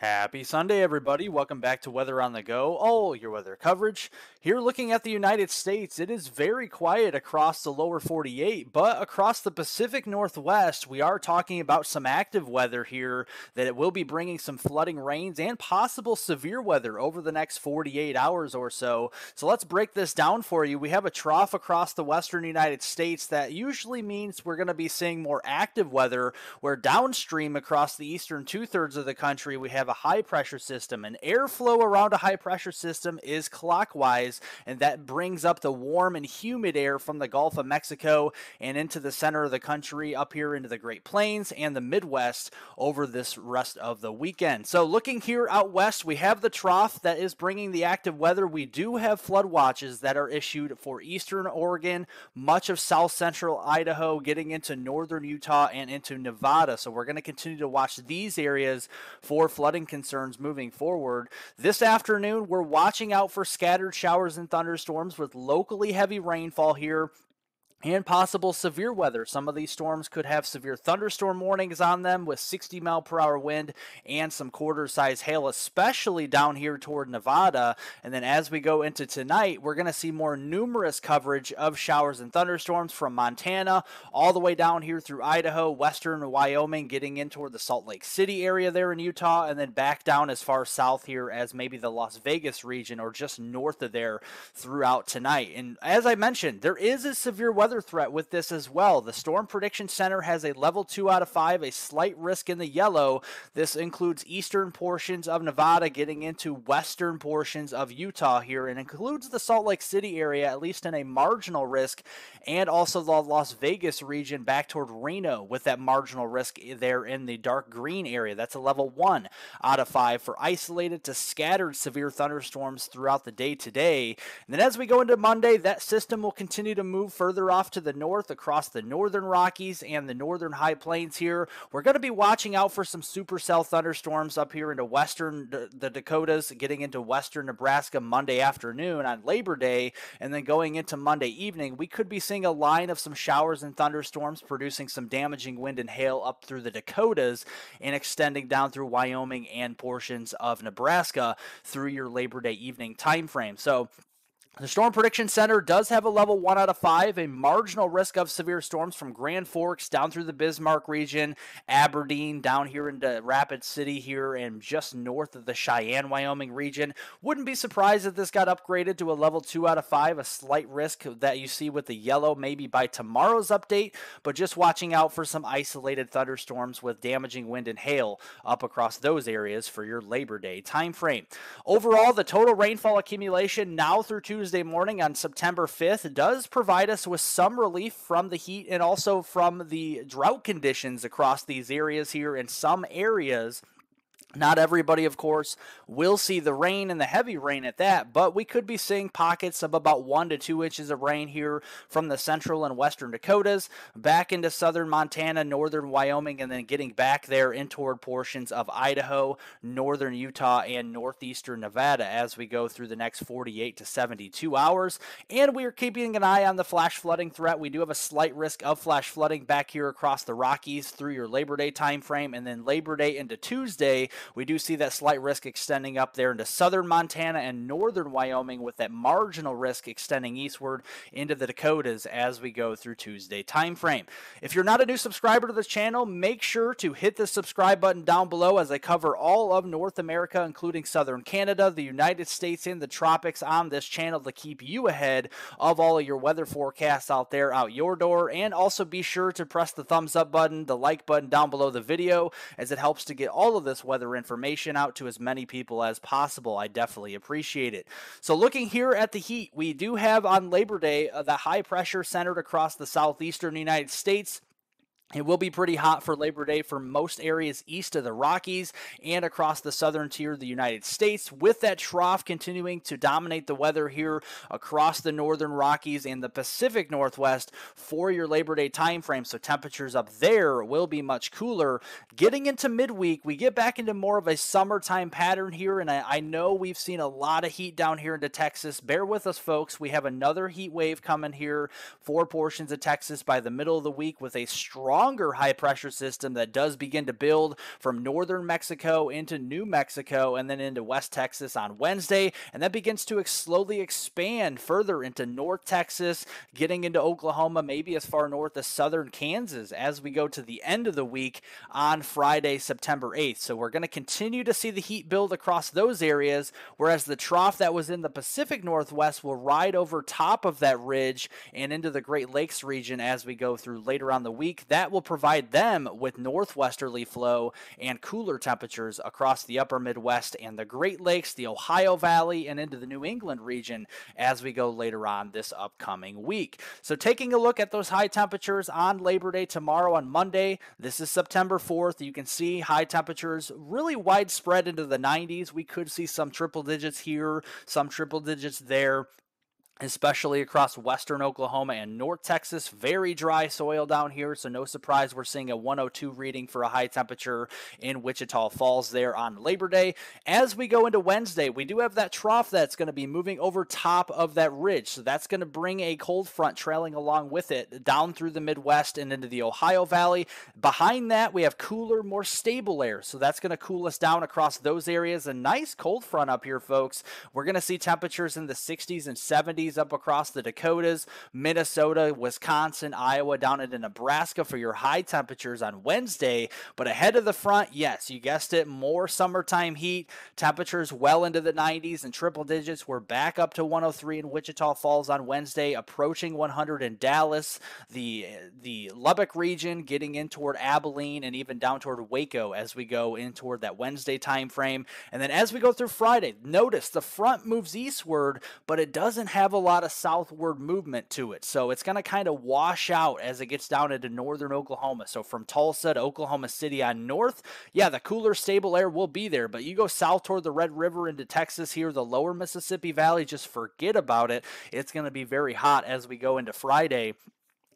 Happy Sunday, everybody. Welcome back to Weather on the Go, all your weather coverage. Here, looking at the United States, it is very quiet across the lower 48, but across the Pacific Northwest, we are talking about some active weather here that it will be bringing some flooding rains and possible severe weather over the next 48 hours or so. So let's break this down for you. We have a trough across the western United States that usually means we're going to be seeing more active weather, where downstream across the eastern two-thirds of the country, we have a high pressure system, and airflow around a high pressure system is clockwise, and that brings up the warm and humid air from the Gulf of Mexico and into the center of the country, up here into the Great Plains and the Midwest over this rest of the weekend. So looking here out west, we have the trough that is bringing the active weather. We do have flood watches that are issued for eastern Oregon, much of south central Idaho, getting into northern Utah and into Nevada. So we're going to continue to watch these areas for flooding concerns moving forward. This afternoon, we're watching out for scattered showers and thunderstorms with locally heavy rainfall here and possible severe weather. Some of these storms could have severe thunderstorm warnings on them with 60-mile-per-hour wind and some quarter-size hail, especially down here toward Nevada. And then as we go into tonight, we're going to see more numerous coverage of showers and thunderstorms from Montana all the way down here through Idaho, western Wyoming, getting in toward the Salt Lake City area there in Utah, and then back down as far south here as maybe the Las Vegas region or just north of there throughout tonight. And as I mentioned, there is a severe weather threat with this as well. The Storm Prediction Center has a level 2 out of 5, a slight risk in the yellow. This includes eastern portions of Nevada getting into western portions of Utah here, and includes the Salt Lake City area, at least in a marginal risk, and also the Las Vegas region back toward Reno with that marginal risk there in the dark green area. That's a level 1 out of 5 for isolated to scattered severe thunderstorms throughout the day today. And then as we go into Monday, that system will continue to move further off to the north across the northern Rockies and the northern high plains here. We're going to be watching out for some supercell thunderstorms up here into the Dakotas, getting into western Nebraska Monday afternoon on Labor Day, and then going into Monday evening, we could be seeing a line of some showers and thunderstorms producing some damaging wind and hail up through the Dakotas and extending down through Wyoming and portions of Nebraska through your Labor Day evening time frame. So the Storm Prediction Center does have a level 1 out of 5, a marginal risk of severe storms from Grand Forks down through the Bismarck region, Aberdeen, down here into Rapid City here, and just north of the Cheyenne, Wyoming region. Wouldn't be surprised if this got upgraded to a level 2 out of 5, a slight risk that you see with the yellow maybe by tomorrow's update, but just watching out for some isolated thunderstorms with damaging wind and hail up across those areas for your Labor Day time frame. Overall, the total rainfall accumulation now through Tuesday morning on September 5th does provide us with some relief from the heat and also from the drought conditions across these areas here. In some areas, not everybody, of course, will see the rain and the heavy rain at that, but we could be seeing pockets of about 1 to 2 inches of rain here from the central and western Dakotas, back into southern Montana, northern Wyoming, and then getting back there in toward portions of Idaho, northern Utah, and northeastern Nevada as we go through the next 48 to 72 hours. And we are keeping an eye on the flash flooding threat. We do have a slight risk of flash flooding back here across the Rockies through your Labor Day time frame, and then Labor Day into Tuesday, we do see that slight risk extending up there into southern Montana and northern Wyoming, with that marginal risk extending eastward into the Dakotas as we go through Tuesday time frame. If you're not a new subscriber to this channel, make sure to hit the subscribe button down below as I cover all of North America, including southern Canada, the United States, and the tropics on this channel to keep you ahead of all of your weather forecasts out there out your door. And also be sure to press the thumbs up button, the like button down below the video, as it helps to get all of this weather information out to as many people as possible. I definitely appreciate it. So looking here at the heat, we do have on Labor Day the high pressure centered across the southeastern United States. It will be pretty hot for Labor Day for most areas east of the Rockies and across the southern tier of the United States, with that trough continuing to dominate the weather here across the northern Rockies and the Pacific Northwest for your Labor Day time frame. So temperatures up there will be much cooler. Getting into midweek, we get back into more of a summertime pattern here, and I know we've seen a lot of heat down here into Texas. Bear with us, folks. We have another heat wave coming here for portions of Texas by the middle of the week with a strong stronger high pressure system that does begin to build from northern Mexico into New Mexico and then into West Texas on Wednesday. And that begins to slowly expand further into North Texas, getting into Oklahoma, maybe as far north as southern Kansas as we go to the end of the week on Friday, September 8th. So we're going to continue to see the heat build across those areas, whereas the trough that was in the Pacific Northwest will ride over top of that ridge and into the Great Lakes region as we go through later on the week. That will provide them with northwesterly flow and cooler temperatures across the upper Midwest and the Great Lakes, the Ohio Valley, and into the New England region as we go later on this upcoming week. So taking a look at those high temperatures on Labor Day tomorrow on Monday, this is September 4th. You can see high temperatures really widespread into the 90s. We could see some triple digits here, some triple digits there, especially across western Oklahoma and North Texas. Very dry soil down here, so no surprise we're seeing a 102 reading for a high temperature in Wichita Falls there on Labor Day. As we go into Wednesday, we do have that trough that's going to be moving over top of that ridge, so that's going to bring a cold front trailing along with it down through the Midwest and into the Ohio Valley. Behind that, we have cooler, more stable air, so that's going to cool us down across those areas. A nice cold front up here, folks. We're going to see temperatures in the 60s and 70s up across the Dakotas, Minnesota, Wisconsin, Iowa, down into Nebraska for your high temperatures on Wednesday. But ahead of the front, yes, you guessed it, more summertime heat, temperatures well into the 90s and triple digits. We're back up to 103 in Wichita Falls on Wednesday, approaching 100 in Dallas, the Lubbock region, getting in toward Abilene and even down toward Waco as we go in toward that Wednesday time frame. And then as we go through Friday, notice the front moves eastward, but it doesn't have a lot of southward movement to it. So it's going to kind of wash out as it gets down into northern Oklahoma. So from Tulsa to Oklahoma City on north, yeah, the cooler, stable air will be there. But you go south toward the Red River into Texas here, the lower Mississippi Valley, just forget about it. It's going to be very hot as we go into Friday.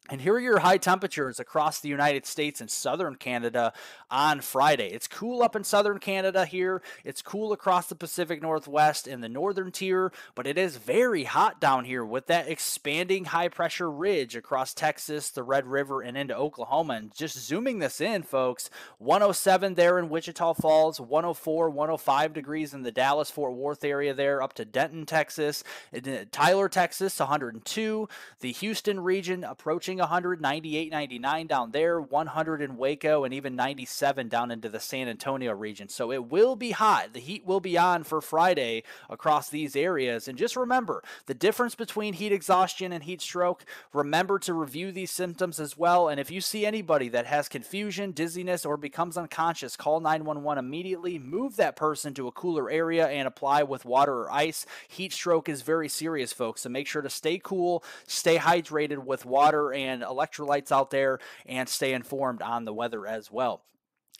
And here are your high temperatures across the United States and southern Canada on Friday. It's cool up in southern Canada here. It's cool across the Pacific Northwest in the northern tier, but it is very hot down here with that expanding high pressure ridge across Texas, the Red River, and into Oklahoma. And just zooming this in, folks, 107 there in Wichita Falls, 104, 105 degrees in the Dallas-Fort Worth area there, up to Denton, Texas, Tyler, Texas, 102, the Houston region approaching 100, 98, 99 down there, 100 in Waco, and even 97 down into the San Antonio region. So it will be hot. The heat will be on for Friday across these areas. And just remember, the difference between heat exhaustion and heat stroke, remember to review these symptoms as well. And if you see anybody that has confusion, dizziness, or becomes unconscious, call 911 immediately. Move that person to a cooler area and apply with water or ice. Heat stroke is very serious, folks, so make sure to stay cool, stay hydrated with water and electrolytes out there, and stay informed on the weather as well.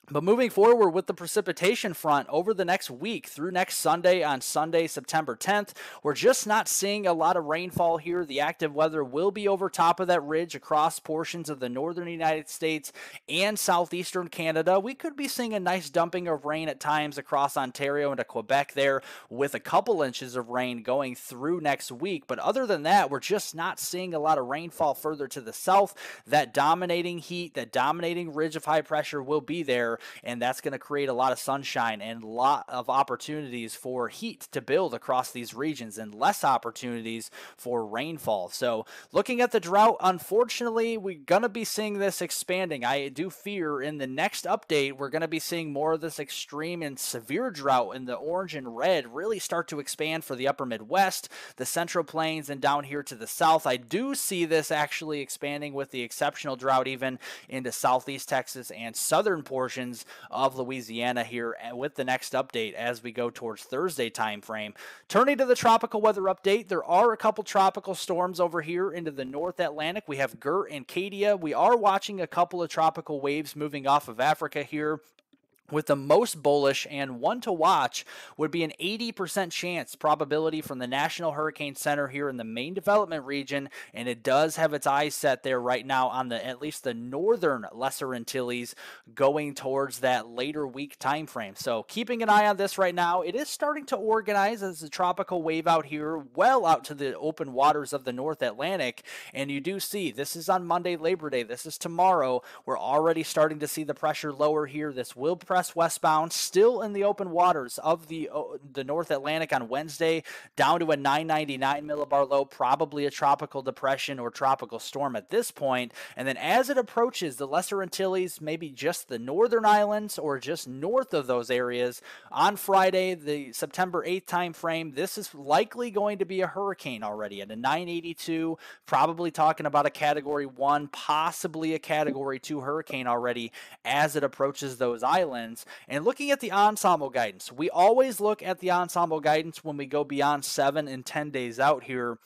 But moving forward with the precipitation front over the next week through next Sunday on Sunday, September 10th, we're just not seeing a lot of rainfall here. The active weather will be over top of that ridge across portions of the northern United States and southeastern Canada. We could be seeing a nice dumping of rain at times across Ontario into Quebec there with a couple inches of rain going through next week. But other than that, we're just not seeing a lot of rainfall further to the south. That dominating heat, that dominating ridge of high pressure will be there, and that's going to create a lot of sunshine and a lot of opportunities for heat to build across these regions and less opportunities for rainfall. So looking at the drought, unfortunately, we're going to be seeing this expanding. I do fear in the next update, we're going to be seeing more of this extreme and severe drought in the orange and red really start to expand for the upper Midwest, the Central Plains, and down here to the south. I do see this actually expanding with the exceptional drought even into southeast Texas and southern portions of Louisiana here with the next update as we go towards Thursday time frame. Turning to the tropical weather update, there are a couple tropical storms over here into the North Atlantic. We have Gert and Katia. We are watching a couple of tropical waves moving off of Africa here. with the most bullish and one to watch would be an 80% chance probability from the National Hurricane Center here in the main development region, and it does have its eyes set there right now on the at least the northern Lesser Antilles, going towards that later week time frame. So keeping an eye on this right now. It is starting to organize as a tropical wave out here well out to the open waters of the North Atlantic, and you do see this is on Monday, Labor Day. This is tomorrow. We're already starting to see the pressure lower here. This will press westbound, still in the open waters of the North Atlantic on Wednesday, down to a 999 millibar low, probably a tropical depression or tropical storm at this point. And then as it approaches the Lesser Antilles, maybe just the northern islands or just north of those areas, on Friday, the September 8th time frame, this is likely going to be a hurricane already at a 982, probably talking about a Category 1, possibly a Category 2 hurricane already as it approaches those islands. And looking at the ensemble guidance, we always look at the ensemble guidance when we go beyond 7 and 10 days out here.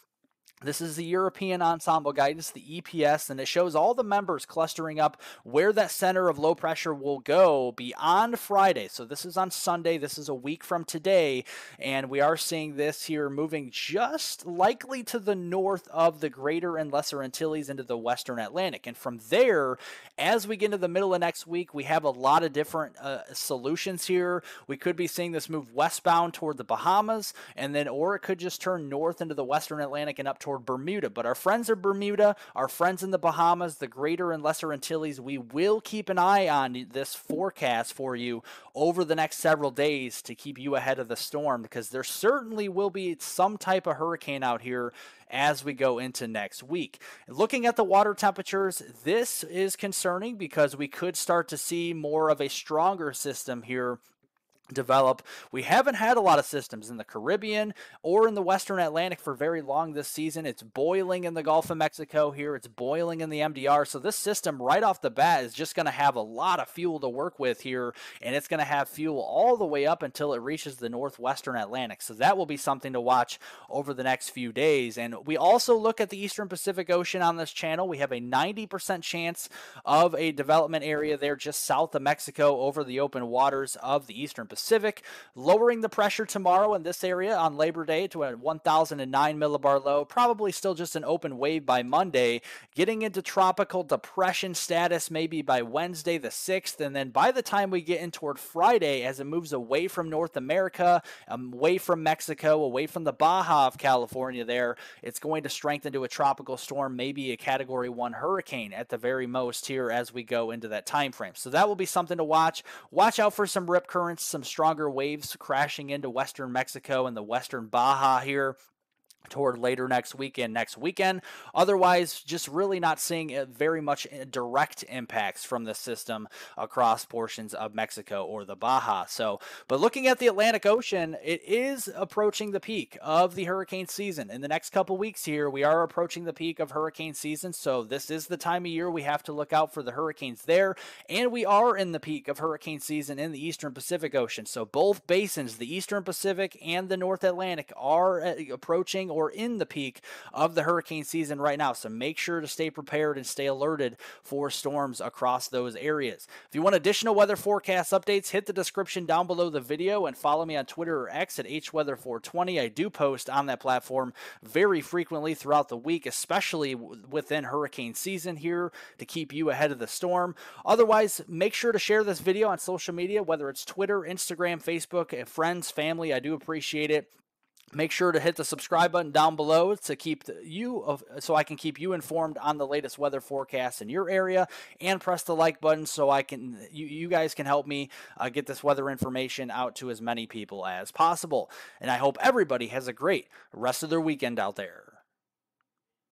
This is the European Ensemble Guidance, the EPS, and it shows all the members clustering up where that center of low pressure will go beyond Friday. So this is on Sunday. This is a week from today, and we are seeing this here moving just likely to the north of the Greater and Lesser Antilles into the Western Atlantic. And from there, as we get into the middle of next week, we have a lot of different solutions here. We could be seeing this move westbound toward the Bahamas, and then, or it could just turn north into the Western Atlantic and up toward Bermuda. But our friends in Bermuda, our friends in the Bahamas, the Greater and Lesser Antilles, we will keep an eye on this forecast for you over the next several days to keep you ahead of the storm, because there certainly will be some type of hurricane out here as we go into next week. Looking at the water temperatures, this is concerning because we could start to see more of a stronger system here develop. We haven't had a lot of systems in the Caribbean or in the Western Atlantic for very long this season. It's boiling in the Gulf of Mexico here. It's boiling in the MDR. So this system right off the bat is just going to have a lot of fuel to work with here, and it's going to have fuel all the way up until it reaches the northwestern Atlantic. So that will be something to watch over the next few days. And we also look at the Eastern Pacific Ocean on this channel. We have a 90% chance of a development area there just south of Mexico over the open waters of the Eastern Pacific, lowering the pressure tomorrow in this area on Labor Day to a 1009 millibar low, probably still just an open wave by Monday, getting into tropical depression status maybe by Wednesday the 6th, and then by the time we get in toward Friday, as it moves away from North America, away from Mexico, away from the Baja of California there, it's going to strengthen to a tropical storm, maybe a Category 1 hurricane at the very most here as we go into that time frame. So that will be something to watch. Watch out for some rip currents, some stronger waves crashing into western Mexico and the western Baja here toward later next weekend. Otherwise, just really not seeing very much direct impacts from the system across portions of Mexico or the Baja. So, but looking at the Atlantic Ocean, it is approaching the peak of the hurricane season. In the next couple weeks here, we are approaching the peak of hurricane season. So this is the time of year we have to look out for the hurricanes there. And we are in the peak of hurricane season in the Eastern Pacific Ocean. So both basins, the Eastern Pacific and the North Atlantic, are approaching or in the peak of the hurricane season right now. So make sure to stay prepared and stay alerted for storms across those areas. If you want additional weather forecast updates, hit the description down below the video and follow me on Twitter or X at hweather420. I do post on that platform very frequently throughout the week, especially within hurricane season here, to keep you ahead of the storm. Otherwise, make sure to share this video on social media, whether it's Twitter, Instagram, Facebook, friends, family. I do appreciate it. Make sure to hit the subscribe button down below to keep so I can keep you informed on the latest weather forecasts in your area, and press the like button so you guys can help me get this weather information out to as many people as possible. And I hope everybody has a great rest of their weekend out there.